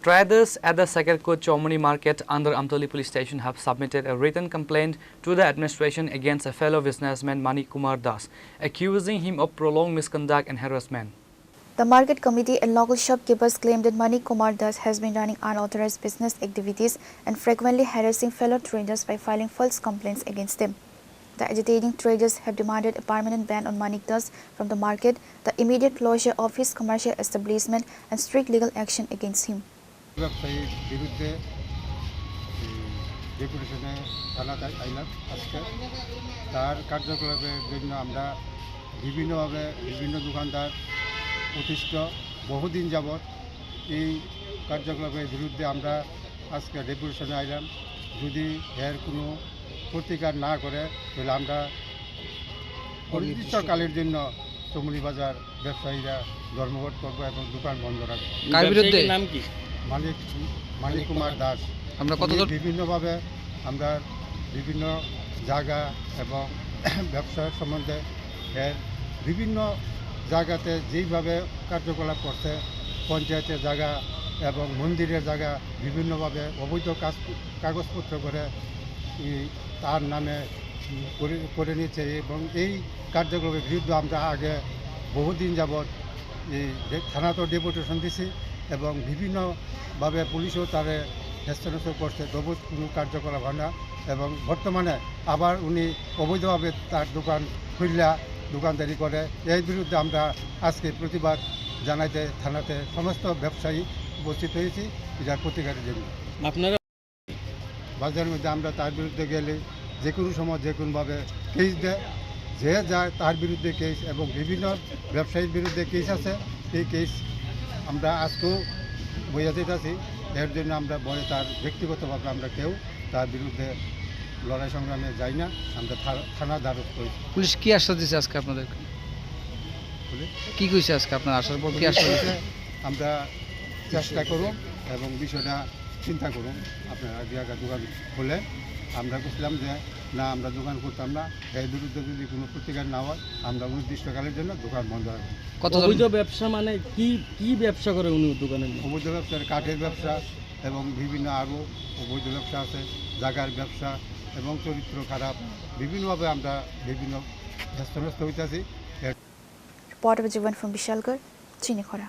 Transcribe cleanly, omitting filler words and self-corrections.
Traders at the Sakarkot Chomani Market under Amtoli Police Station have submitted a written complaint to the administration against a fellow businessman Manik Kumar Das, accusing him of prolonged misconduct and harassment. The market committee and local shopkeepers claim that Manik Kumar Das has been running unauthorized business activities and frequently harassing fellow traders by filing false complaints against them. The agitating traders have demanded a permanent ban on Manik Das from the market, the immediate closure of his commercial establishment and strict legal action against him. বহুদিন যাবত এই কার্যকলাপের বিরুদ্ধে আমরা আজকে ডেপুটেশনে আইলাম। যদি এর কোনো প্রতিকার না করে তাহলে আমরা অনির্দিষ্টকালের জন্য চমুনি বাজার ব্যবসায়ীরা ধর্মঘট করবো এবং দোকান বন্ধ রাখবো। কার বিরুদ্ধে? নাম কি? মানিক কুমার দাস। আমরা বিভিন্নভাবে আমরা বিভিন্ন জায়গা এবং ব্যবসার সম্বন্ধে এর বিভিন্ন জায়গাতে যেইভাবে কার্যকলাপ করছে, পঞ্চায়েতের জায়গা এবং মন্দিরের জায়গা বিভিন্নভাবে অবৈধ কাগজপত্র করে তার নামে করে নিয়েছে এবং এই কার্যকলাপের বিরুদ্ধে আমরা আগে বহুদিন যাবৎ এই থানাতেও ডেপুটেশন দিছি এবং বিভিন্নভাবে পুলিশও তারে হেস্তনেস্ত করছে, তবু কোনো কার্যকলাপ হয় না এবং বর্তমানে আবার উনি অবৈধভাবে তার দোকান খুললা দোকানদারি করে। এর বিরুদ্ধে আমরা আজকে প্রতিবাদ জানাইতে থানাতে সমস্ত ব্যবসায়ী উপস্থিত হয়েছি এটার প্রতিকারের জন্য। আপনারা বাজারের মধ্যে আমরা তার বিরুদ্ধে গেলে যে কোনো সময় যে কোনোভাবে কেস দেয়, যে যায় তার বিরুদ্ধে কেস এবং বিভিন্ন ব্যবসায়ীর বিরুদ্ধে কেস আছে। এই কেস আমরা আজকেও বইয়াতে আছি। এর জন্য আমরা বলে তার ব্যক্তিগতভাবে আমরা কেউ তার বিরুদ্ধে লড়াই সংগ্রামে যাই না, আমরা থানা দ্বারস্থ হয়েছি। পুলিশ কি আশ্বাস দিচ্ছে আজকে আপনাদের? কি কইছে আজকে আপনার আসার পর? কি আশ্বাস দিচ্ছে? আমরা চেষ্টা করুন এবং বিষয়টা চিন্তা করুন। আপনারা আগে দোকান খুলে আমরা বুঝলাম যে না, আমরা দোকান করতাম না, এর বিরুদ্ধে যদি কোনো প্রতিকার না হয় আমরা অনির্দিষ্টকালের জন্য দোকান বন্ধ রাখবো। কত অবৈধ ব্যবসা মানে কি ব্যবসা করে উনি দোকানের? অবৈধ ব্যবসার কাঠের ব্যবসা এবং বিভিন্ন আরও অবৈধ ব্যবসা আছে, জায়গার ব্যবসা এবং চরিত্র খারাপ, বিভিন্নভাবে আমরা বিভিন্ন ব্যস্ত হইতেছি। Report of Jivan from Bishalgarh, Chinikhara.